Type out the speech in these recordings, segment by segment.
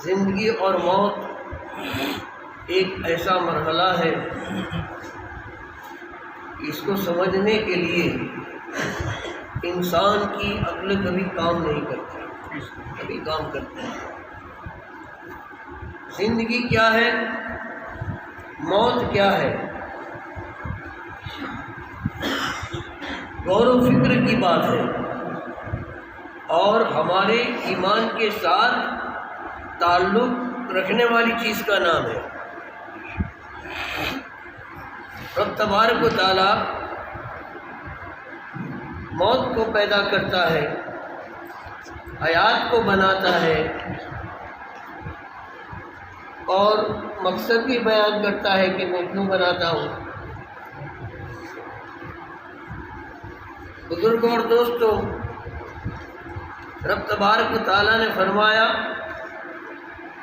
زندگی اور موت ایک ایسا مرحلہ ہے اس کو سمجھنے کے لیے انسان کی عقل کبھی کام نہیں کرتی، کبھی کام کرتی ہے۔ زندگی کیا ہے، موت کیا ہے، غور و فکر کی بات ہے اور ہمارے ایمان کے ساتھ تعلق رکھنے والی چیز کا نام ہے۔ رب تبارک و تعالی موت کو پیدا کرتا ہے، حیات کو بناتا ہے اور مقصد بھی بیان کرتا ہے کہ میں کیوں بناتا ہوں۔ بزرگوں اور دوستوں، رب تبارک و تعالیٰ نے فرمایا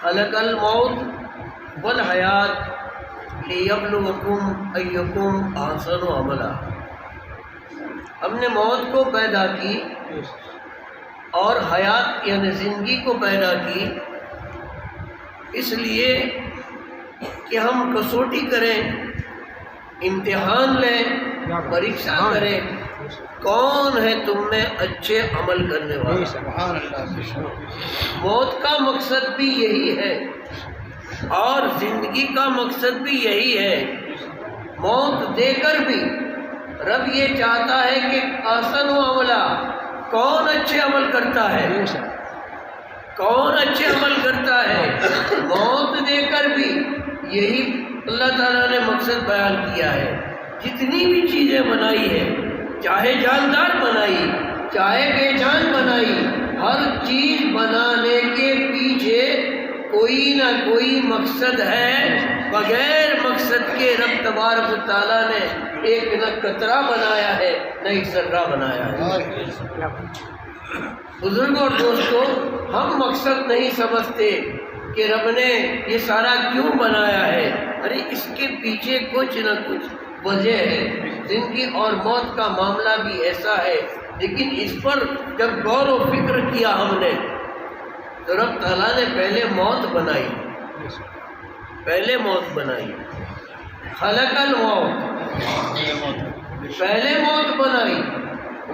خلق الموت والحیات لیبلوکم ایکم احسن عملا۔ ہم نے موت کو پیدا کی اور حیات یعنی زندگی کو پیدا کی اس لیے کہ ہم کسوٹی کریں، امتحان لیں، پریکشا کریں کون ہے تم میں اچھے عمل کرنے والا۔ موت کا مقصد بھی یہی ہے اور زندگی کا مقصد بھی یہی ہے۔ موت دے کر بھی رب یہ چاہتا ہے کہ احسن و عملا، کون اچھے عمل کرتا ہے، کون اچھے عمل کرتا ہے۔ موت دے کر بھی یہی اللہ تعالیٰ نے مقصد بیان کیا ہے۔ جتنی بھی چیزیں بنائی ہے، چاہے جاندار بنائی چاہے بے جان بنائی، ہر چیز بنانے کے پیچھے کوئی نہ کوئی مقصد ہے۔ بغیر مقصد کے رب تبارک و تعالیٰ نے ایک نہ قطرہ بنایا ہے نہ ایک ذرہ بنایا ہے۔ بزرگوں اور دوستوں، ہم مقصد نہیں سمجھتے کہ رب نے یہ سارا کیوں بنایا ہے، ارے اس کے پیچھے کچھ نہ کچھ وجہ ہے۔ زندگی اور موت کا معاملہ بھی ایسا ہے، لیکن اس پر جب غور و فکر کیا ہم نے تو رب تعالیٰ نے پہلے موت بنائی، پہلے موت بنائی، خلق الموت، پہلے موت بنائی،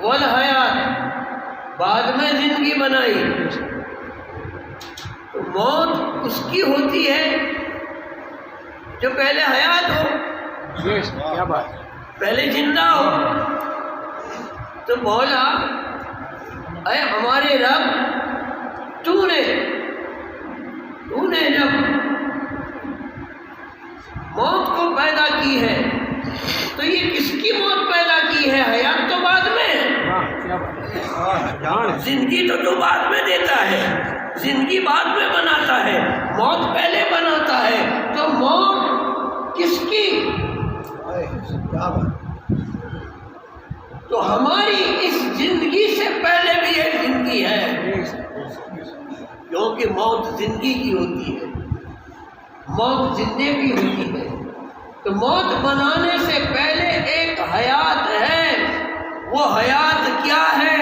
والحیات، بعد میں زندگی بنائی۔ تو موت اس کی ہوتی ہے جو پہلے حیات ہو، پہلے زندہ ہو۔ تو مولا اے ہمارے رب، تو نے جب موت کو پیدا کی ہے تو یہ کس کی موت پیدا کی ہے؟ حیات تو بعد میں ہے، زندگی تو بعد میں دیتا ہے، زندگی بعد میں بناتا ہے، موت پہلے بناتا ہے۔ تو موت کس کی؟ تو ہماری اس زندگی سے پہلے بھی ایک زندگی ہے، کیونکہ موت زندگی کی ہوتی ہے، موت زندے کی ہوتی ہے۔ تو موت بنانے سے پہلے ایک حیات ہے، وہ حیات کیا ہے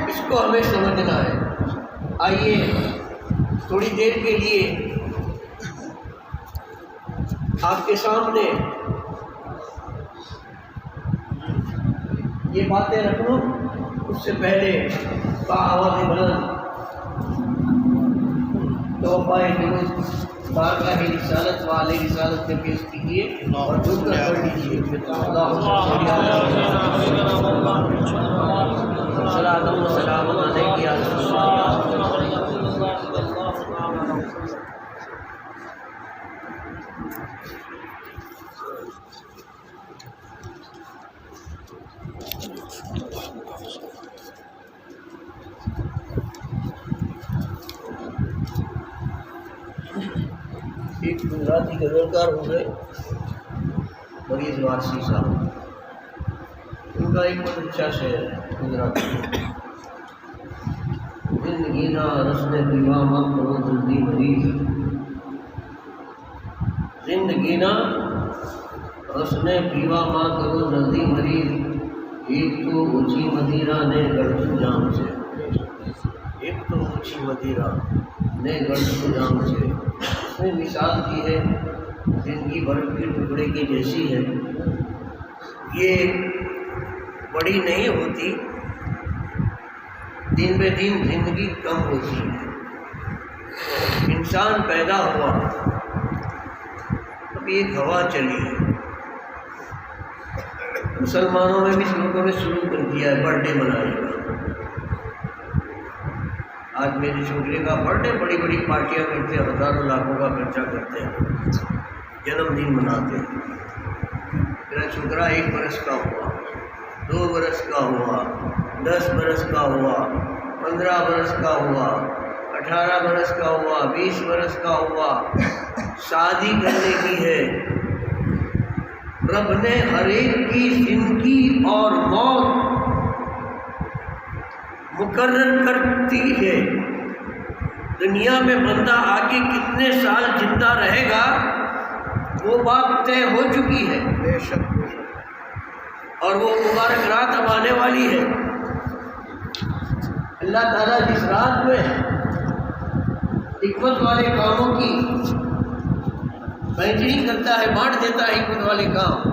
اس کو ہمیں سمجھنا ہے۔ آئیے تھوڑی دیر کے لیے آپ کے سامنے یہ باتیں رکھ لوں، اس سے پہلے بآواز بلند توفائے درود بارگاہ رسالت والے رسالت میں پیش کیجیے اور دھوپ کر پڑھ لیجیے۔ صلاۃ و سلام علیک یا رسول اللہ۔ ایک گجراتی غزلکار ہو گئے مریض وارسی صاحب، ان کا ایک بہت اچھا شعر ہے گجراتی: زندگی نہ رسم دیوا ماں کرو جلدی مریض، زندگی نہ رسم پیوا ماں کرو جلدی مریض، ایک تو اونچی مدیرہ نے گڑھ جام سے، ایک تو اچھی مدیرہ نئے گرد گودام سے اس نے مثال دی ہے زندگی برف کے ٹکڑے کی جیسی ہے، یہ بڑی نہیں ہوتی، دن بہ دن زندگی کم ہوتی ہے۔ انسان پیدا ہوا، اب ایک ہوا چلی ہے، مسلمانوں میں بھی لوگوں نے شروع کر دیا ہے برتھ ڈے منانے کا۔ آج میرے چھوٹے کا برتھ ڈے، بڑی بڑی پارٹیاں کرتے ہیں، ہزاروں لاکھوں کا خرچہ کرتے ہیں، جنم دن مناتے ہیں۔ میرا چھوکرا 1 برس کا ہوا، 2 برس کا ہوا، 10 برس کا ہوا، 15 برس کا ہوا، 18 برس کا ہوا، 20 برس کا ہوا، شادی کرنے کی ہے۔ رب نے ہر ایک کی زندگی اور موت مقرر کرتی ہے۔ دنیا میں بندہ آگے کتنے سال زندہ رہے گا وہ بات طے ہو چکی ہے، بے شک اور وہ مبارک رات اب آنے والی ہے۔ اللہ تعالیٰ جس رات میں حکمت والے کاموں کی بہتری کرتا ہے، بانٹ دیتا ہے حکمت والے کام،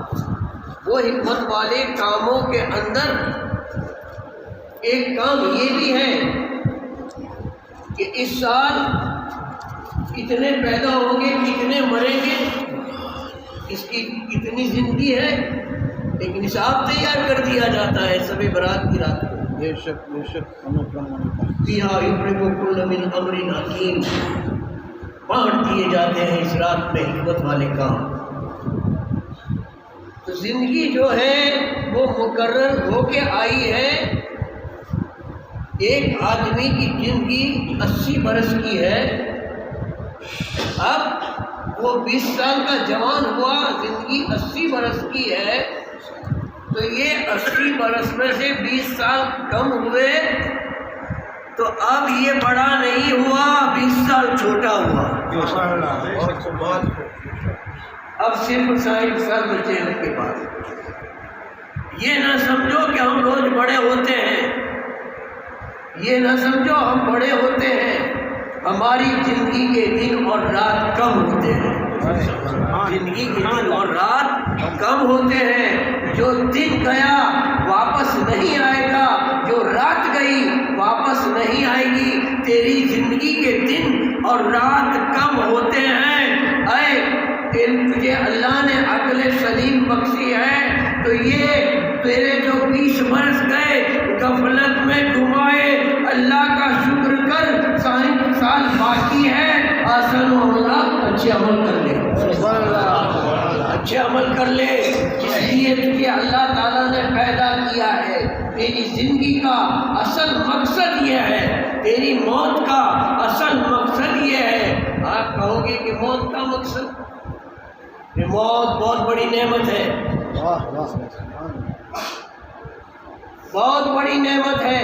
وہ حکمت والے کاموں کے اندر ایک کام یہ بھی ہے کہ اس سال کتنے پیدا ہوں گے، کتنے مریں گے، اس کی کتنی زندگی ہے، ایک نصاب تیار کر دیا جاتا ہے شب برات کی رات کو۔ بے شک فیہا یفرق کل من امر حکیم، بانٹ دیے جاتے ہیں اس رات میں حکمت والے کام۔ تو زندگی جو ہے وہ مقرر ہو کے آئی ہے۔ ایک آدمی کی زندگی 80 برس کی ہے، اب وہ 20 سال کا جوان ہوا، زندگی 80 برس کی ہے، تو یہ 80 برس میں سے 20 سال کم ہوئے، تو اب یہ بڑا نہیں ہوا، 20 سال چھوٹا ہوا، اب صرف 60 سال بچے ان کے پاس۔ یہ نہ سمجھو کہ ہم روز بڑے ہوتے ہیں، یہ نہ سمجھو ہم بڑے ہوتے ہیں، ہماری زندگی کے دن اور رات کم ہوتے ہیں، زندگی کے دن اور رات کم ہوتے ہیں۔ جو دن گیا واپس نہیں آئے گا، جو رات گئی واپس نہیں آئے گی۔ تیری زندگی کے دن اور رات کم ہوتے ہیں، اے تجھے اللہ نے عقل سلیم بخشی ہے، تو یہ تیرے جو 20 برس گئے غفلت میں گھمائے، اللہ کا شکر کر، 60 سال باقی ہے، آسان و عملہ اچھے عمل کر لے، اچھے عمل کر لے، اس لیے تجھے اللہ تعالیٰ نے پیدا کیا ہے۔ تیری زندگی کا اصل مقصد یہ ہے، تیری موت کا اصل مقصد یہ ہے۔ آپ کہو گے کہ موت کا مقصد، یہ موت بہت بڑی نعمت ہے، بہت بڑی نعمت ہے۔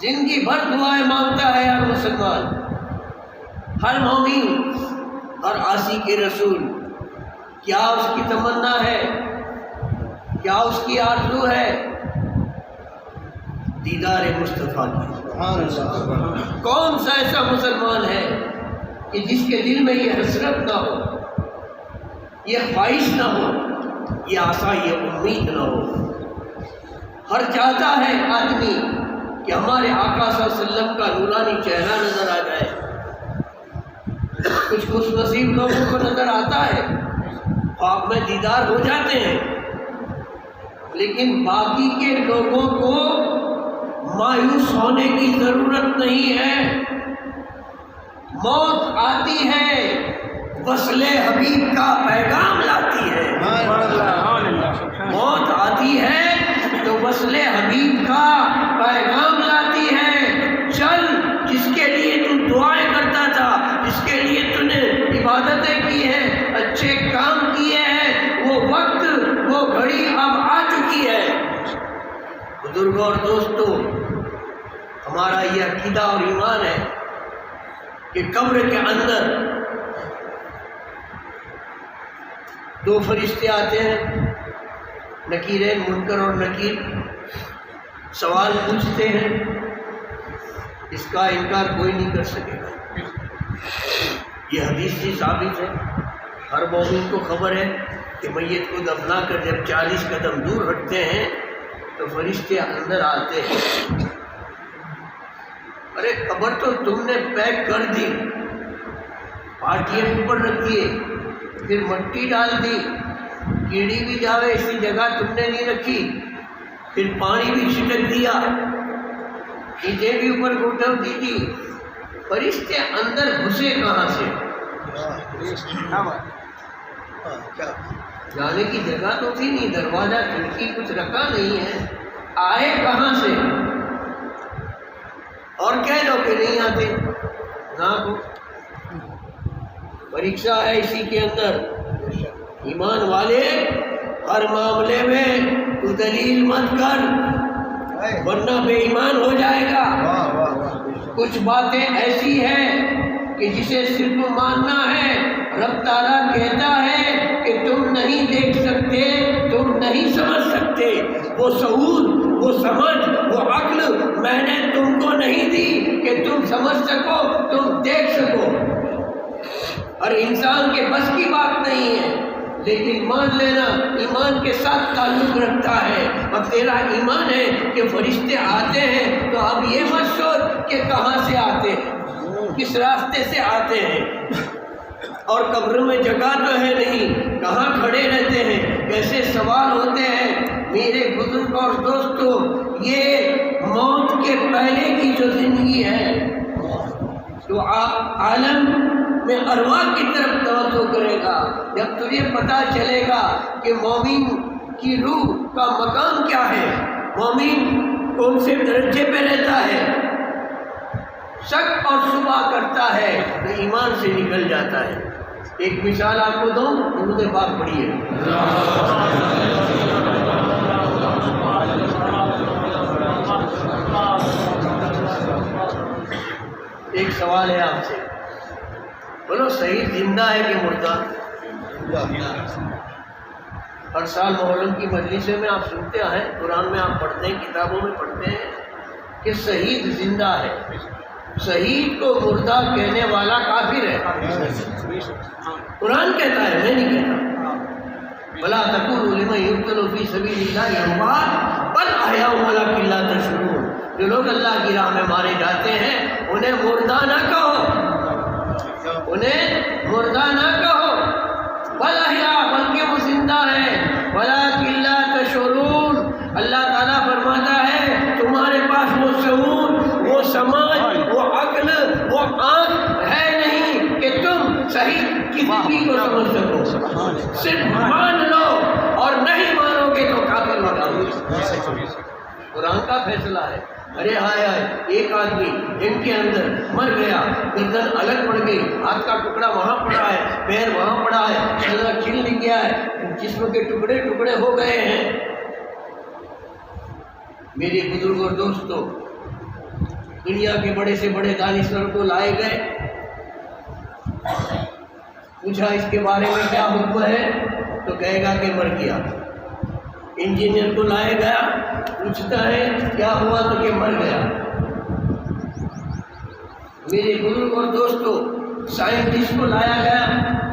زندگی بھر دعائیں مانگتا ہے ہر مسلمان، ہر مومن، ہر عاشق رسول۔ کیا اس کی تمنا ہے، کیا اس کی آرزو ہے؟ دیدار مصطفیٰ کی۔ کون سا ایسا مسلمان ہے کہ جس کے دل میں یہ حسرت نہ ہو، یہ خواہش نہ ہو، یہ آسا، یہ امید نہ ہو؟ ہر چاہتا ہے آدمی کہ ہمارے آقا صلی اللہ علیہ وسلم کا نورانی چہرہ نظر آ جائے۔ کچھ خوش نصیب لوگوں کو نظر آتا ہے، خواب میں دیدار ہو جاتے ہیں، لیکن باقی کے لوگوں کو مایوس ہونے کی ضرورت نہیں ہے۔ موت آتی ہے، وصل حبیب کا پیغام لاتی ہے۔ موت آتی ہے تو وصل حبیب کا پیغام لاتی ہے۔ چل، جس کے لیے تو دعائیں کرتا تھا، جس کے لیے تو نے عبادتیں کی ہیں، اچھے کام کیے ہیں، وہ وقت، وہ گھڑی اب آ چکی ہے۔ بزرگوں اور دوستوں، ہمارا یہ عقیدہ اور ایمان ہے کہ قبر کے اندر 2 فرشتے آتے ہیں، نکیرین، منکر اور نکیر، سوال پوچھتے ہیں اس کا انکار کوئی نہیں کر سکے گا۔ یہ حدیث سے ثابت ہے، ہر مومن کو خبر ہے کہ میت کو دفنا کر جب 40 قدم دور ہٹتے ہیں تو فرشتے اندر آتے ہیں۔ ارے قبر تو تم نے پیک کر دی، پاٹیاں اوپر رکھ دیے، پھر مٹی ڈال دی، کیڑی بھی جاوے اسی جگہ تم نے نہیں رکھی، پھر پانی بھی چھٹک دیا، اینٹیں بھی اوپر گھٹو دی، فرشتے اندر گھسے کہاں سے؟ جانے کی جگہ تو تھی نہیں، دروازہ کھڑکی کچھ رکھا نہیں ہے، آئے کہاں سے؟ اور کہہ دو کہ نہیں آتے نہ کو پریکشا ہے اسی کے اندر۔ ایمان والے ہر معاملے میں تو دلیل مت کر ورنہ بے ایمان ہو جائے گا۔ کچھ باتیں ایسی ہیں کہ جسے صرف ماننا ہے۔ رب تعالیٰ کہتا ہے کہ تم نہیں دیکھ سکتے، تم نہیں سمجھ سکتے، وہ شعور، وہ سمجھ، وہ عقل میں نے تم کو نہیں دی کہ تم سمجھ سکو، تم دیکھ سکو۔ اور انسان کے بس کی بات نہیں ہے، لیکن مان لینا ایمان کے ساتھ تعلق رکھتا ہے۔ اور تیرا ایمان ہے کہ فرشتے آتے ہیں تو اب یہ مت سوچ کہ کہاں سے آتے ہیں، کس راستے سے آتے ہیں، اور قبر میں جگہ تو ہے نہیں، کہاں کھڑے رہتے ہیں، کیسے سوال ہوتے ہیں۔ میرے بزرگ اور دوستو، یہ موت کے پہلے کی جو زندگی ہے تو عالم میں ارواح کی طرف توجہ کرے گا۔ جب تجھے پتہ چلے گا کہ مومن کی روح کا مقام کیا ہے، مومن کون سے درجے پہ رہتا ہے، شک اور شبہ کرتا ہے تو ایمان سے نکل جاتا ہے۔ ایک مثال آپ کو دوں، درود پاک پڑھیے۔ ایک سوال ہے آپ سے، بولو صحیح زندہ ہے کہ مردہ؟ ہر سال محرم کی مجلسوں میں آپ سنتے ہیں، قرآن میں آپ پڑھتے ہیں، کتابوں میں پڑھتے ہیں کہ شہید زندہ ہے۔ شہید کو مردہ کہنے والا کافر ہے، قرآن کہتا ہے، میں نہیں کہتا۔ بلا تقولوا لمن يقتل في سبيل الله اموات بل احياء ولكن لا تشعرون۔ جو لوگ اللہ کی راہ میں مارے جاتے ہیں انہیں مردہ نہ کہو، انہیں مردہ نہ کہو، بل احیاء، بلکہ وہ زندہ ہے، ولكن لا تشعرون۔ اللہ تعالیٰ فرماتا ہے تمہارے پاس وہ شعور، وہ سمجھ، وہ عقل، وہ آنکھ ہے نہیں کہ تم صحیح کی زندگی کو سمجھ سکو۔ صرف مان لو اور نہیں مانو گے تو کافر ہو جاؤ گے۔ قرآن کا فیصلہ ہے۔ ارے ہائے ہائے، ایک آدمی ان کے اندر مر گیا، گردن الگ پڑ گئی، ہاتھ کا ٹکڑا وہاں پڑا ہے، پیر وہاں پڑا ہے، چلنا چھل نہیں گیا ہے، جسم کے ٹکڑے ٹکڑے ہو گئے ہیں۔ میرے بزرگ اور دوستو، دنیا کے بڑے سے بڑے دانشور کو لائے گئے، پوچھا اس کے بارے میں کیا حکم ہے تو کہے گا کہ مر گیا۔ انجینئر کو لایا گیا، پوچھتا ہے کیا ہوا تو کہ مر گیا۔ میرے بزرگ اور دوستو، سائنٹسٹ کو لایا گیا،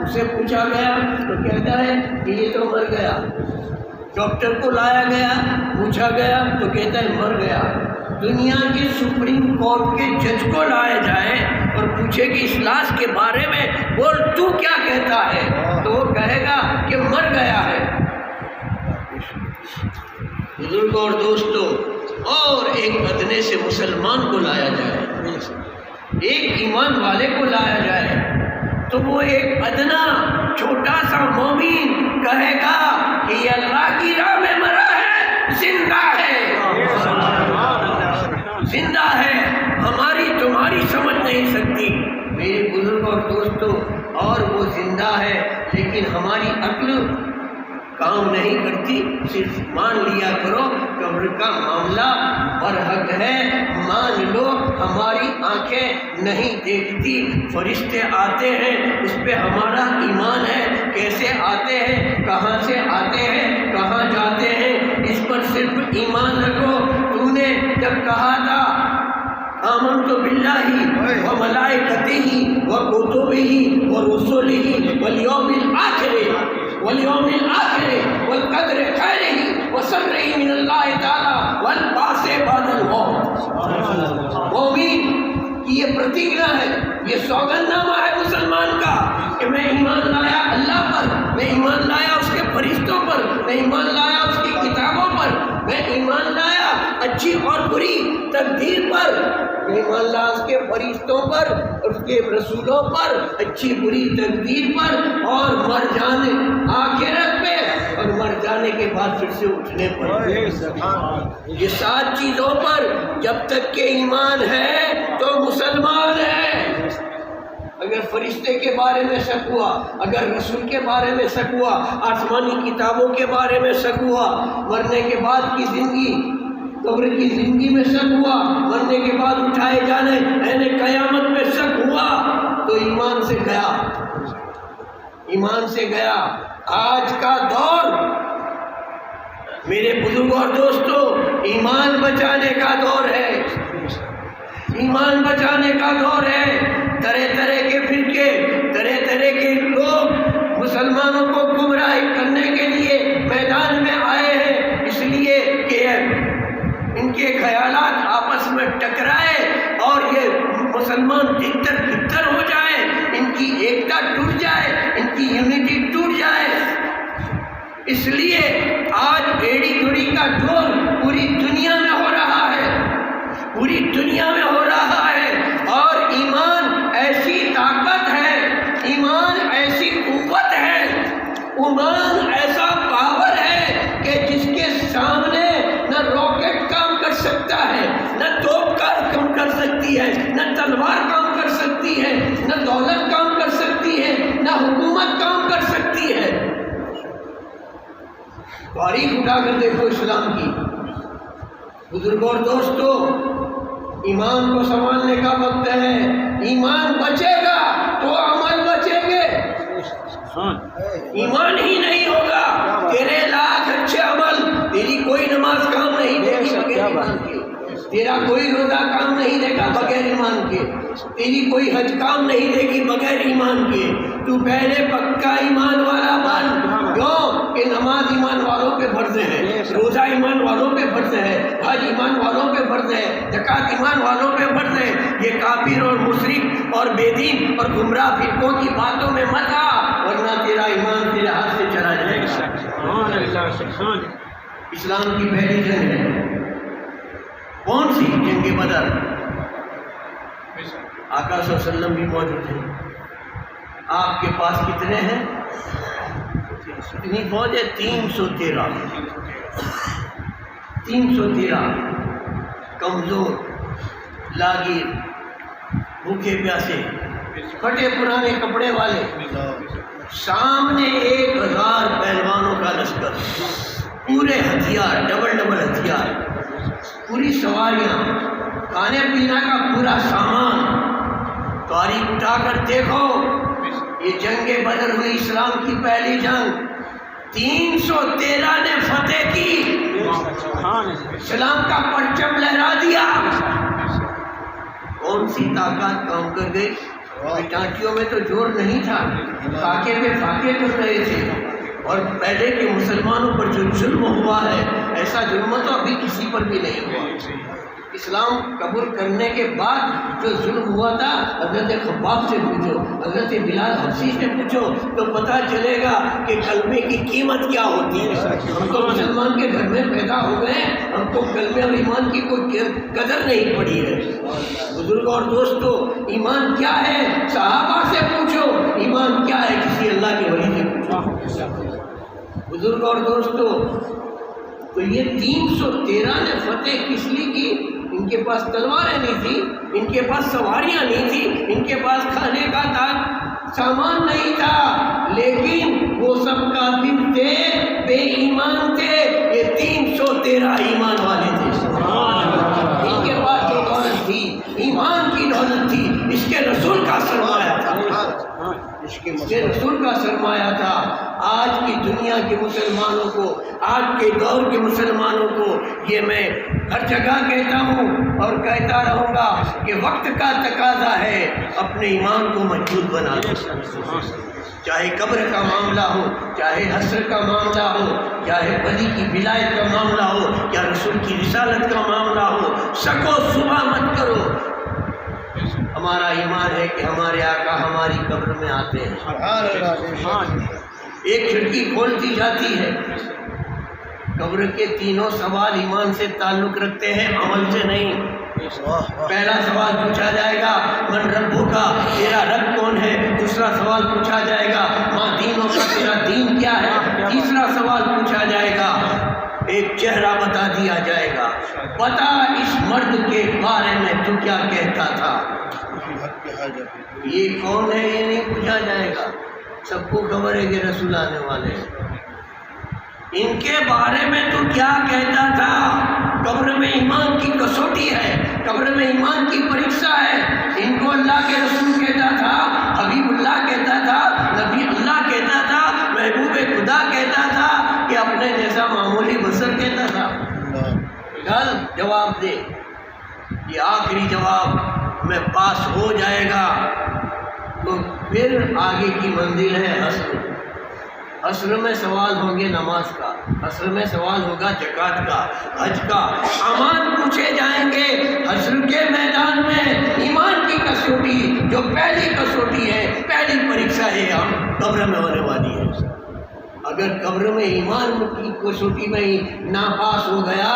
اسے پوچھا گیا تو کہتا ہے کہ یہ تو مر گیا۔ ڈاکٹر کو لایا گیا، پوچھا گیا تو کہتا ہے مر گیا۔ دنیا کی سپریم کورٹ کے جج کو لایا جائے اور پوچھے کہ اس لاش کے بارے میں بول تو کیا کہتا ہے تو وہ کہے گا کہ مر گیا ہے۔ بزرگ اور دوستو، اور ایک ادنے سے مسلمان کو لایا جائے، ایک ایمان والے کو لایا جائے تو وہ ایک ادنا چھوٹا سا مومن کہے گا کہ یہ اللہ کی راہ میں مرا ہے، زندہ ہے، زندہ ہے، ہماری تمہاری سمجھ نہیں سکتی۔ میرے بزرگ اور دوستو، اور وہ زندہ ہے لیکن ہماری عقل کام نہیں کرتی۔ صرف مان لیا کرو قبر کا معاملہ برحق ہے، مان لو ہماری آنکھیں نہیں دیکھتی، فرشتے آتے ہیں، اس پہ ہمارا ایمان ہے، کیسے آتے ہیں، کہاں سے آتے ہیں، کہاں جاتے ہیں، اس پر صرف ایمان رکھو۔ تو نے جب کہا تھا آمنت باللہ و ملائکتہ و کتبہ و رسلہ والیوم الآخر والقدر خیرہ و شرہ من اللہ تعالی والبعث بعد الموت۔ مومن کی یہ پرتیجنا ہے، یہ سوگند نامہ ہے مسلمان کا کہ میں ایمان لایا اللہ پر، میں ایمان لایا اس کے فرشتوں پر، میں ایمان لایا اس کی کتابوں پر، میں ایمان لایا اچھی اور بری تقدیر پر، میں ایمان لایا اس کے فرشتوں پر، اس کے رسولوں پر، اچھی بری تقدیر پر، اور مر جانے آخرت پہ، اور مر جانے کے بعد پھر سے اٹھنے پر۔ یہ 7 چیزوں پر جب تک کہ ایمان ہے تو مسلمان ہے۔ اگر فرشتے کے بارے میں شک ہوا، اگر رسول کے بارے میں شک ہوا، آسمانی کتابوں کے بارے میں شک ہوا، مرنے کے بعد کی زندگی، قبر کی زندگی میں شک ہوا، مرنے کے بعد اٹھائے جانے یعنی قیامت میں شک ہوا، تو ایمان سے گیا، ایمان سے گیا۔ آج کا دور میرے بزرگوں اور دوستوں ایمان بچانے کا دور ہے، ایمان بچانے کا دور ہے۔ طرح طرح کے فرقے، طرح طرح کے لوگ مسلمانوں کو گمراہ کرنے کے لیے میدان میں آئے ہیں، اس لیے کہ ان کے خیالات آپس میں ٹکرائے اور یہ مسلمان تتر بتر ہو جائے، ان کی ایکتا ٹوٹ جائے، ان کی یونٹی ٹوٹ جائے۔ اس لیے آج ایڑی گھڑی کا دور پوری دنیا میں ہو رہا ہے، پوری دنیا میں ہو رہا ہے۔ اور ایمان ایسی طاقت ہے، ایمان ایسی قوت ہے، ایمان ایسا پاور ہے کہ جس کے سامنے نہ راکٹ کام کر سکتا ہے، نہ توپ کام کر سکتی ہے، نہ تلوار کام کر سکتی ہے، نہ دولت کام کر سکتی ہے، نہ حکومت کام کر سکتی ہے۔ تاریخ اٹھا کر دیکھو اسلام کی۔ بزرگوں اور دوستوں، ایمان کو سنبھالنے کا وقت ہے۔ ایمان بچے گا تو عمل بچیں گے، ایمان ہی نہیں ہوگا تیرے لاکھ اچھے عمل، تیری کوئی نماز کام نہیں دے گی بغیر ایمان کے، تیرا کوئی روزہ کام نہیں دے گا بغیر ایمان کے، تیری کوئی حج کام نہیں دے گی بغیر ایمان کے۔ تو پہلے پکا ایمان والا بن، کیوں کہ نماز ایمان والوں پہ فرض ہے، روزہ ایمان والوں پہ فرض ہے، حج ایمان والوں پہ فرض ہے، زکوٰۃ ایمان والوں پہ فرض ہے۔ یہ کافر اور مشرک اور بے دین اور گمراہ فرقوں کی باتوں میں مت آ، ورنہ تیرا ایمان تیرے ہاتھ سے چلا جائے گا۔ اسلام کی پہلی جنگ ہے کون سی؟ جنگ بدر۔ آقا صلی اللہ علیہ وسلم بھی موجود ہیں۔ آپ کے پاس کتنے ہیں؟ کتنی فوج ہے؟ 313 کمزور، لاغیر، بھوکے پیاسے، پھٹے پرانے کپڑے والے، سامنے 1000 پہلوانوں کا لشکر، پورے ہتھیار، ڈبل ہتھیار، پوری سواریاں، کھانے پینے کا پورا سامان۔ تاریخ اٹھا کر دیکھو، یہ جنگ بدر ہوئی، اسلام کی پہلی جنگ، 313 نے فتح کی، اسلام کا پرچم لہرا دیا۔ کون سی طاقت کام کر گئی؟ ٹانٹیوں میں تو زور نہیں تھا، فاقے پہ فاقے کر رہے تھے۔ اور پہلے کے مسلمانوں پر جو ظلم ہوا ہے، ایسا ظلم تو ابھی کسی پر بھی نہیں ہوا۔ اسلام قبول کرنے کے بعد جو ظلم ہوا تھا، حضرت خباب سے پوچھو، حضرت بلال حبشی سے پوچھو، تو پتہ چلے گا کہ کلمے کی قیمت کیا ہوتی ہے۔ ہم تو مسلمان کے گھر میں پیدا ہو گئے، ہم کو کلمے اور ایمان کی کوئی قدر نہیں پڑی ہے۔ بزرگوں اور دوستوں، ایمان کیا ہے؟ صحابہ سے پوچھو ایمان کیا ہے، کسی اللہ کے ولی سے پوچھو۔ بزرگوں اور دوستوں، تو یہ 313 نے فتح کس لیے کی؟ ان کے پاس تلواریں نہیں تھی، ان کے پاس سواریاں نہیں تھی، ان کے پاس کھانے کا سامان نہیں تھا، لیکن وہ سب کافر تھے، بے ایمان تھے۔ یہ 313 ایمان والے تھے، ان کے پاس جو دولت تھی، ایمان کی دولت تھی، اس کے رسول کا سرمایہ تھا، اس کے اس کے رسول کا سرمایہ تھا۔ آج کی دنیا کے مسلمانوں کو، آج کے دور کے مسلمانوں کو یہ میں ہر جگہ کہتا ہوں اور کہتا رہوں گا کہ وقت کا تقاضا ہے اپنے ایمان کو مضبوط بنا لو۔ چاہے قبر کا معاملہ ہو، چاہے حشر کا معاملہ ہو، چاہے ولی کی ولایت کا معاملہ ہو یا رسول کی رسالت کا معاملہ ہو، شک و شبہ مت کرو۔ ہمارا ایمان ہے کہ ہمارے آقا ہماری قبر میں آتے ہیں، ایک کھڑکی کھولتی جاتی ہے۔ قبر کے تینوں سوال ایمان سے تعلق رکھتے ہیں، عمل سے نہیں۔ پہلا سوال پوچھا جائے گا من ربک، تیرا رب کون ہے؟ دوسرا سوال پوچھا جائے گا ما دینک، تیرا دین کیا ہے؟ تیسرا سوال پوچھا جائے گا، ایک چہرہ بتا دیا جائے گا، بتا اس مرد کے بارے میں تو کیا کہتا تھا؟ یہ کون ہے یہ نہیں پوچھا جائے گا، سب کو خبر ہے کہ رسول آنے والے ہیں۔ ان کے بارے میں تو کیا کہتا تھا؟ قبر میں ایمان کی کسوٹی ہے، قبر میں ایمان کی پریکشا ہے۔ ان کو اللہ کے رسول کہتا تھا، حبیب اللہ کہتا تھا، نبی اللہ کہتا تھا، محبوب خدا کہتا تھا کہ اپنے جیسا معمولی بشر کہتا تھا؟ چل جواب دے، یہ آخری جواب میں پاس ہو جائے گا تو پھر آگے کی منزل ہے حشر۔ حشر میں سوال ہوں گے نماز کا، حشر میں سوال ہوگا زکوٰۃ کا، حج کا، اعمال پوچھے جائیں گے۔ حشر کے میدان میں ایمان کی کسوٹی جو پہلی کسوٹی ہے، پہلی پریکشا ہے، ہم قبر میں ہونے والی ہے۔ اگر قبر میں ایمان کی کسوٹی میں ہی ناپاس ہو گیا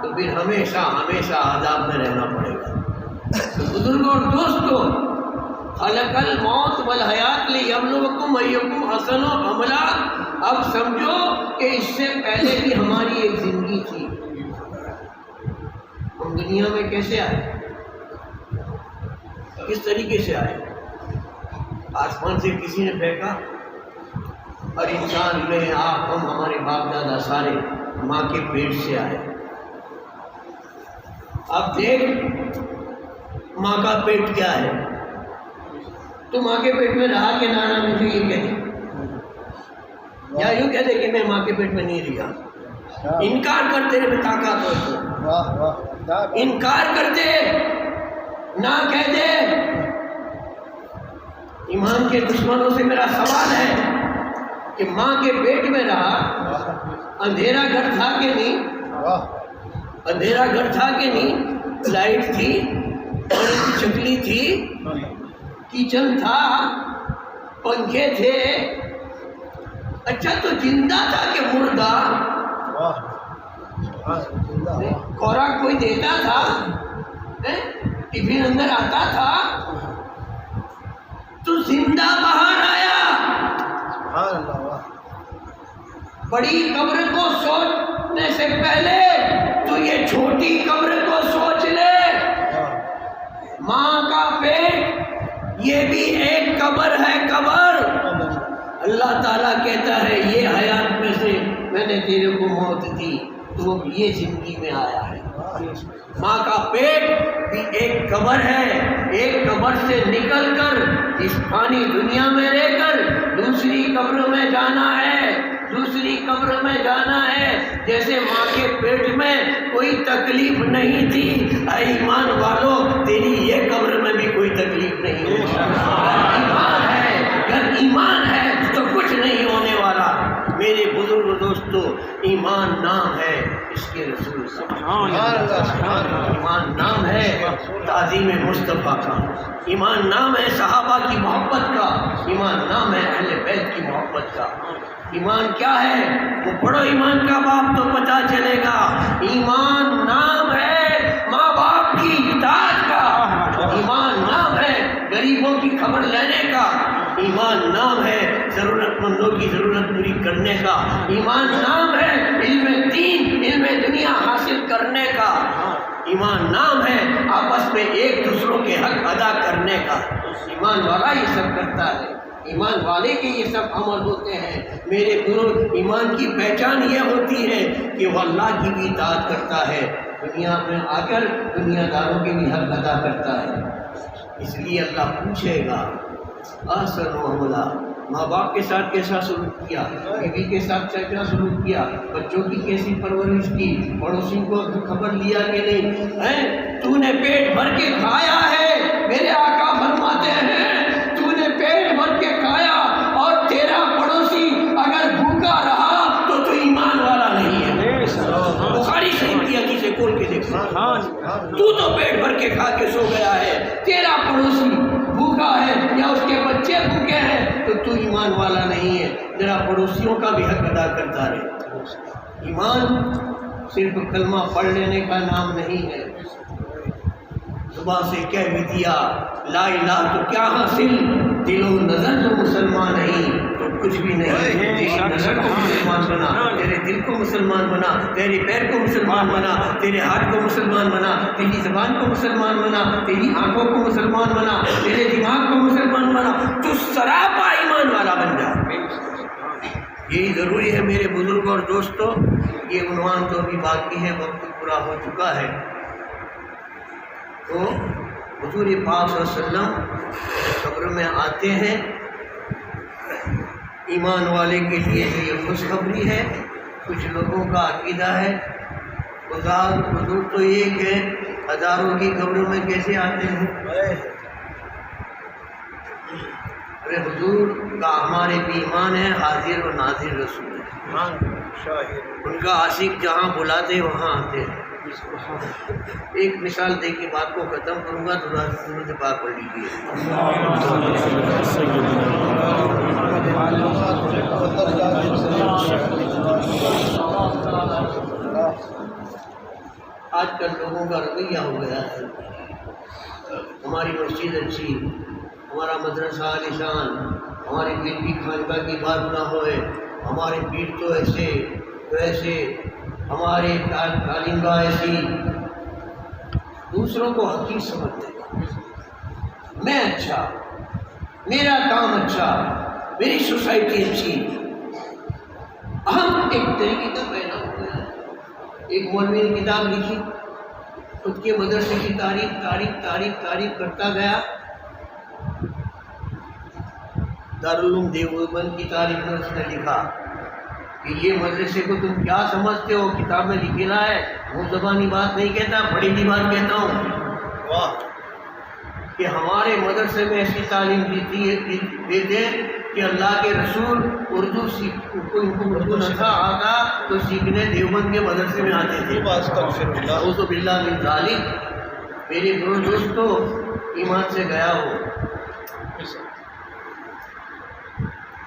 تو پھر ہمیشہ ہمیشہ عذاب میں رہنا پڑے گا۔ بزرگوں اور دوستوں، خلق الموت والحیات لیبلوکم ایکم احسن عملا، اب سمجھو کہ اس سے پہلے بھی ہماری ایک زندگی تھی۔ ہم دنیا میں کیسے آئے؟ کس طریقے سے آئے؟ آسمان سے کسی نے پھینکا؟ اور انسان میں آپ ہم ہمارے باپ دادا سارے ماں کے پیٹ سے آئے۔ اب دیکھ ماں کا پیٹ کیا ہے، تو ماں کے پیٹ میں رہا کہ نانا مجھے یہ کہہ دے، یا یوں کہہ دے کہ میں ماں کے پیٹ میں نہیں رہا، انکار کر، تیرے میں طاقت ہو تو انکار کر دے، نہ کہہ دے۔ ایمان کے دشمنوں سے میرا سوال ہے کہ ماں کے پیٹ میں رہا، اندھیرا گھر تھا کہ نہیں؟ اندھیرا گھر تھا کہ نہیں؟ لائٹ تھی، پانی کی چکلی تھی، کچن تھا، پنکھے تھے، اچھا تو زندہ تھا کہ مردہ؟ خوراک کوئی دیتا تھا؟ ٹفن اندر آتا تھا؟ تو زندہ باہر آیا۔ بڑی قبر کو سوچنے سے پہلے تو یہ چھوٹی قبر کو سوچ لے۔ ماں کا پیٹ یہ بھی ایک قبر ہے، قبر۔ اللہ تعالیٰ کہتا ہے یہ حیات میں سے میں نے تیرے کو موت دی تو اب یہ زندگی میں آیا ہے۔ ماں کا پیٹ بھی ایک قبر ہے، ایک قبر سے نکل کر اس فانی دنیا میں رہ کر دوسری قبر میں جانا ہے، دوسری قبر میں جانا ہے۔ جیسے ماں کے پیٹ میں کوئی تکلیف نہیں تھی، اے ایمان والو تیری یہ قبر میں بھی کوئی تکلیف نہیں ہے۔ ایمان ہے، اگر ایمان ہے تو کچھ نہیں ہونے والا۔ میرے بزرگ دوستو، ایمان نام ہے اس کے رسول ایمان نام ہے تعظیم مصطفیٰ کا، ایمان نام ہے صحابہ کی محبت کا، ایمان نام ہے اہل بیت کی محبت کا۔ ایمان کیا ہے وہ پڑھو، ایمان کا باپ تو پتہ چلے گا۔ ایمان نام ہے ماں باپ کی اطاعت کا، ایمان نام ہے غریبوں کی خبر لینے کا، ایمان نام ہے ضرورت مندوں کی ضرورت پوری کرنے کا، ایمان نام ہے علم دین علم دنیا حاصل کرنے کا، ایمان نام ہے آپس میں ایک دوسروں کے حق ادا کرنے کا۔ ایمان والا یہ سب کرتا ہے، ایمان والے کے یہ سب عمل ہوتے ہیں۔ میرے بزرگ، ایمان کی پہچان یہ ہوتی ہے کہ وہ اللہ کی بھی اطاعت کرتا ہے، دنیا میں آ کر دنیا داروں کے بھی حق ادا کرتا ہے۔ اس لیے اللہ پوچھے گا احسن عملہ، ماں باپ کے ساتھ کیسا سلوک کیا، بیوی کے ساتھ کیسا سلوک کیا، بچوں کی کیسی پرورش کی، پڑوسی کو خبر لیا کہ نہیں، تو نے پیٹ بھر کے کھایا ہے، میرے آقا فرماتے ہیں تو نے پیٹ بھر کے کھایا اور تیرا پڑوسی اگر بھوکا رہا تو تو ایمان والا نہیں ہے۔ بخاری شریف کی حدیث سے کھول کے دیکھ، تو پیٹ بھر کے کھا کے سو گیا ہے، تیرا پڑوسی بھوکا ہے یا اس کے بچے بھوکے ہیں تو ایمان والا نہیں ہے۔ ذرا پڑوسیوں کا بھی حق ادا کرتا رہے۔ ایمان صرف کلمہ پڑھ لینے کا نام نہیں ہے، زبان سے کہہ بھی دیا لا الہ تو کیا حاصل، دل و نظر جو مسلمان نہیں تو کچھ بھی نہیں۔ تیری نظر کو مسلمان بنا، تیرے دل کو مسلمان بنا، تیرے پیر کو مسلمان بنا، تیرے ہاتھ کو مسلمان بنا، تیری زبان کو مسلمان بنا، تیری آنکھوں کو مسلمان بنا، تیرے دماغ کو مسلمان بنا، تو سراپا ایمان والا بن جا۔ یہی ضروری ہے میرے بزرگ اور دوستو۔ یہ عنوان تو ابھی باقی ہے، وقت پورا ہو چکا ہے۔ تو حضور پاک صلی اللہ علیہ وسلم قبر میں آتے ہیں، ایمان والے کے لیے یہ خوشخبری ہے۔ کچھ لوگوں کا عقیدہ ہے حضور تو ایک ہے، ہزاروں کی قبروں میں کیسے آتے ہیں؟ ارے حضور کا ہمارے بھی ایمان ہے، حاضر و ناظر رسول ہے، ان کا عاشق جہاں بلاتے وہاں آتے ہیں۔ ایک مثال دے کے بات کو ختم کروں گا، تھوڑا درود پاک پڑھ لیجیے۔ آج کل لوگوں کا رویہ ہو گیا ہے، ہماری مسجد اچھی، ہمارا مدرسہ عالیشان، ہماری دل کی خانقاہ کی بات نہ ہوئے، ہمارے پیر تو ایسے ویسے، ہمارے تعلیم گاہ ایسی، دوسروں کو حقیر سمجھتے، میں اچھا، میرا کام اچھا، میری سوسائٹی اچھی۔ ہم ایک طریقے کا پیدا ہو گیا ہے۔ ایک مولوی نے کتاب لکھی، خود کے مدرسے کی تعریف کرتا گیا۔ دارالعلوم دیوبند کی تعریف میں اس نے لکھا کہ یہ مدرسے کو تم کیا سمجھتے ہو، کتاب میں لکھا ہے، وہ زبانی بات نہیں کہتا، بڑی دی بات کہتا ہوں، واہ، کہ ہمارے مدرسے میں ایسی تعلیم دیتے کہ اللہ کے رسول اردو اردو نہ تھا آتا تو سیکھنے دیوبند کے مدرسے میں آتے تھے۔ اعوذ باللہ من ذالک۔ میرے دوستو، ایمان سے گیا ہو،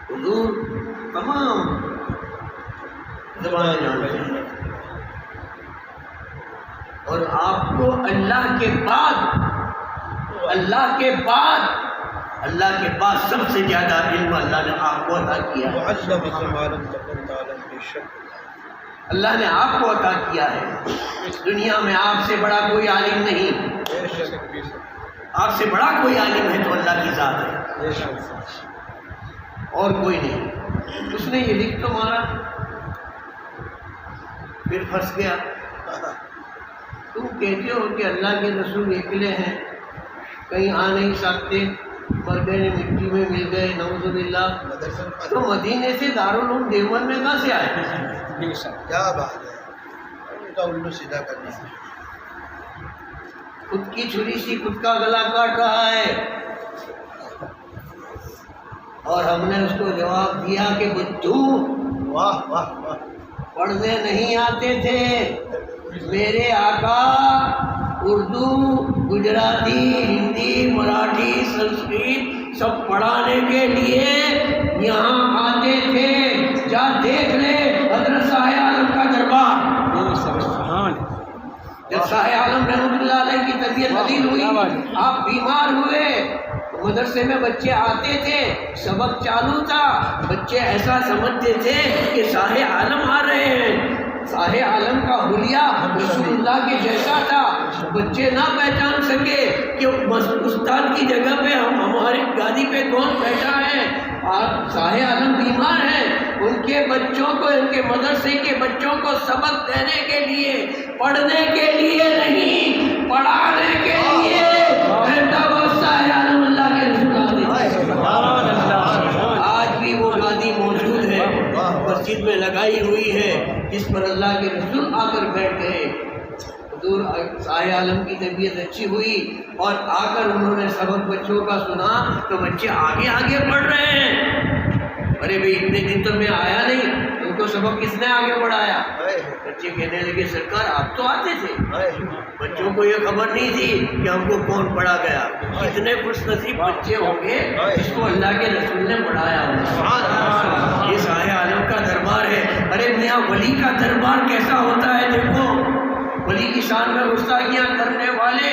حضور تمام زبانیں جانتے ہیں، اور آپ کو اللہ کے بعد سب سے زیادہ علم اللہ نے آپ کو عطا کیا ہے۔ اللہ نے آپ کو عطا کیا ہے۔ دنیا میں آپ سے بڑا کوئی عالم نہیں، آپ سے بڑا کوئی عالم ہے تو اللہ کی ذات ہے، اور کوئی نہیں۔ اس نے یہ لکھ تو مارا، پھر پھنس گیا۔ تم کہتے ہو کہ اللہ کے رسول اکیلے ہیں، کہیں آ نہیں سکتے، مر گئے، مٹی میں مل گئے، نعوذ باللہ، تو مدینے سے دارالعلوم دیوبند میں کہاں سے آئے؟ کیا بات ہے، ان کا الٹو سیدھا کرنا ہے۔ خود کی چھری سی خود کا گلا کاٹ رہا ہے، اور ہم نے اس کو جواب دیا کہ بچوں، واہ واہ واہ، پڑھنے نہیں آتے تھے، میرے آقا اردو، گجراتی، ہندی، مراٹھی، سنسکرت سب پڑھانے کے لیے یہاں آتے تھے۔ جا دیکھ لے حضرت شاہ عالم کا دربار، جب شاہ عالم رحمۃ اللہ علیہ کی طبیعت عدیل ہوئی، آپ بیمار ہوئے، مدرسے میں بچے آتے تھے، سبق چالو تھا، بچے ایسا سمجھتے تھے کہ شاہ عالم آ رہے ہیں۔ شاہ عالم کا حلیہ رسول اللہ کے جیسا تھا، بچے نہ پہچان سکے کہ استاد کی جگہ پہ ہماری گادی پہ کون بیٹھا ہے، اور شاہ عالم بیمار ہیں، ان کے بچوں کو، ان کے مدرسے کے بچوں کو سبق دینے کے لیے، پڑھنے کے لیے نہیں، پڑھانے کے لیے شاہ عالم اللہ کے رسول مسجد میں لگائی ہوئی ہے جس پر اللہ کے رسول آ کر بیٹھ گئے. حضور سایہ عالم کی طبیعت اچھی ہوئی اور آ کر انہوں نے سبق بچوں کا سنا تو بچے آگے آگے پڑھ رہے ہیں. ارے بھائی اتنے دن تو میں آیا نہیں, تم کو سبق کس نے آگے پڑھایا؟ بچے کہنے لگے سرکار آپ تو آتے تھے. بچوں کو یہ خبر نہیں تھی کہ ہم کو کون پڑھا گیا. اتنے خوش نصیب بچے ہوں گے جس کو اللہ کے رسول نے پڑھایا ہوگا. یہ سایہ عالم کا دربار ہے. ارے میاں ولی کا دربار کیسا ہوتا ہے دیکھو. ولی کی شان میں گستاخیاں کرنے والے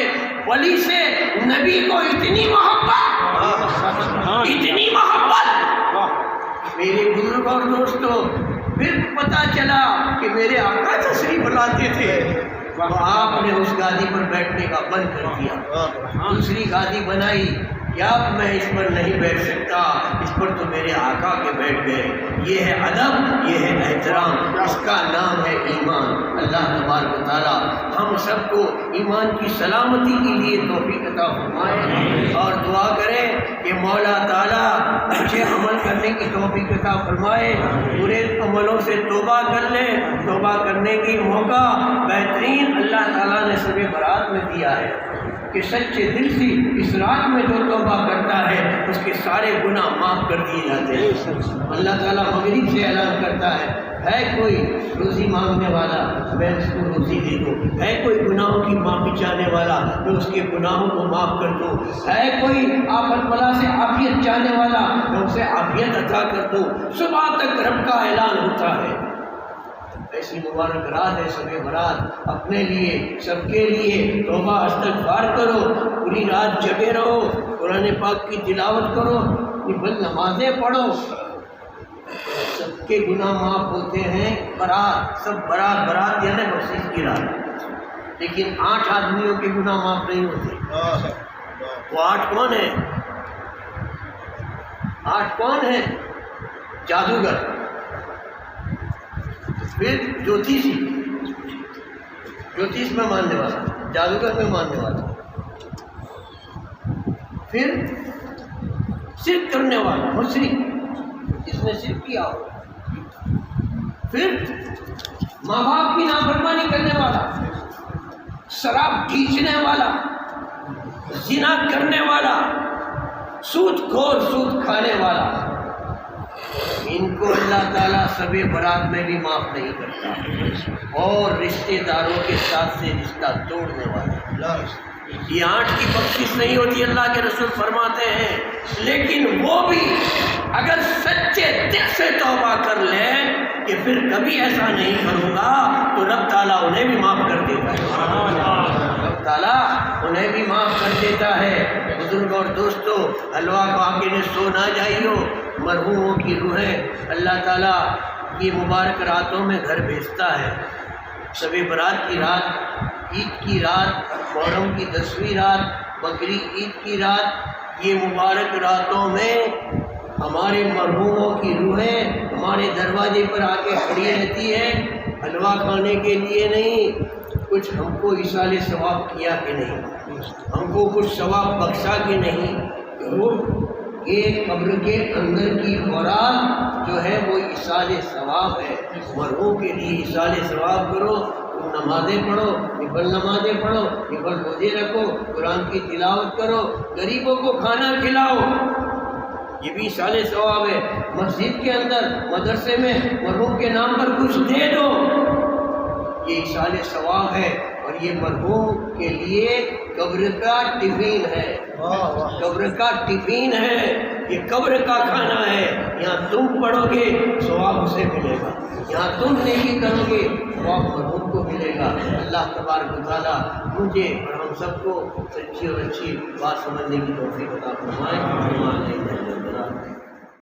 ولی سے نبی کو اتنی محبت, اتنی محبت. میرے بزرگ اور دوستوں پھر پتہ چلا کہ میرے آقا تشریف لاتے تھے تو آپ نے اس گادی پر بیٹھنے کا بند کر دیا, دوسری گادی بنائی کہ اب میں اس پر نہیں بیٹھ سکتا, اس پر تو میرے آقا کے بیٹھ گئے. یہ ہے ادب, یہ ہے احترام, اس کا نام ہے ایمان. اللہ تبارک و تعالیٰ ہم سب کو ایمان کی سلامتی کے لیے توفیق عطا فرمائے اور دعا کریں کہ مولا تعالیٰ اچھے عمل کرنے کی توفیق عطا فرمائے. برے عملوں سے توبہ کر لیں. توبہ کرنے کی موقع بہترین اللہ تعالیٰ نے شب برات میں دیا ہے کہ سچے دل سے اس رات میں جو توبہ کرتا ہے اس کے سارے گناہ معاف کر دیے جاتے ہیں. اللہ تعالیٰ مغرب سے اعلان کرتا ہے کوئی روزی مانگنے والا میں اس کو روزی دے دوں, ہے کوئی گناہوں کی معافی چاہنے والا میں اس کے گناہوں کو معاف کر دوں, ہے کوئی آفت بلا سے عافیت چاہنے والا میں اسے عافیت عطا کر دوں. صبح تک رب کا اعلان ہوتا ہے. ایسی مبارک رات ہے شب برات. اپنے لیے سب کے لیے توبہ استغفار کرو, پوری رات جگے رہو, قرآن پاک کی تلاوت کرو, بل نمازیں پڑھو. سب کے گناہ معاف ہوتے ہیں. برات سب برات یعنی بخشش کی رات. لیکن 8 آدمیوں کے گناہ معاف نہیں ہوتے. وہ 8 کون ہیں؟ 8 کون ہیں؟ جادوگر, پھر جوتیش میں ماننے والا, جادوگر میں ماننے والا, پھر شرک کرنے والا مشرک جس نے شرک کیا ہو, پھر ماں باپ کی نافرمانی کرنے والا, شراب کھینچنے والا, زنا کرنے والا, سود خور سود کھانے والا. ان کو اللہ تعالیٰ شب برات میں بھی معاف نہیں کرتا. اور رشتہ داروں کے ساتھ سے رشتہ توڑنے والا, یہ 8 کی بخشش نہیں ہوتی اللہ کے رسول فرماتے ہیں. لیکن وہ بھی اگر سچے دل سے توبہ کر لیں کہ پھر کبھی ایسا نہیں کروں گا تو رب تعالیٰ انہیں بھی معاف کر دیتا ہے. رب تعالیٰ انہیں بھی معاف کر دیتا ہے. بزرگ اور دوستو حلوہ کھا کے نے سو نہ جائیو. مرحوموں کی روحیں اللہ تعالیٰ یہ مبارک راتوں میں گھر بھیجتا ہے. شب برات کی رات, عید کی رات, محرم کی 10ویں رات, بقری عید کی رات, یہ مبارک راتوں میں ہمارے مرحوموں کی روحیں ہمارے دروازے پر آ کے کھڑی رہتی ہے. حلوہ کھانے کے لیے نہیں, کچھ ہم کو ایصال ثواب کیا کہ نہیں, ہم کو کچھ ثواب بخشا کہ نہیں. یہ قبر کے اندر کی خوراک جو ہے وہ ایصال ثواب ہے. مرحوم کے لیے ایصال ثواب کرو. تم نمازیں پڑھو, نفل نمازیں پڑھو, نفل روزے رکھو, قرآن کی تلاوت کرو, غریبوں کو کھانا کھلاؤ, یہ بھی ایصال ثواب ہے. مسجد کے اندر مدرسے میں مرحوم کے نام پر کچھ دے دو, یہ ایصال ثواب ہے. اور یہ مرحوم کے لیے قبر کا ٹفین ہے, قبر کا ٹفین ہے, یہ قبر کا کھانا ہے. یہاں تم پڑھو گے ثواب اسے ملے گا, یہاں تم نیکی کرو گے ثواب مرحوم کو ملے گا. اللہ تبارک و تعالیٰ مجھے اور ہم سب کو سچی اور اچھی بات سمجھنے کی توفیق عطا فرمائے.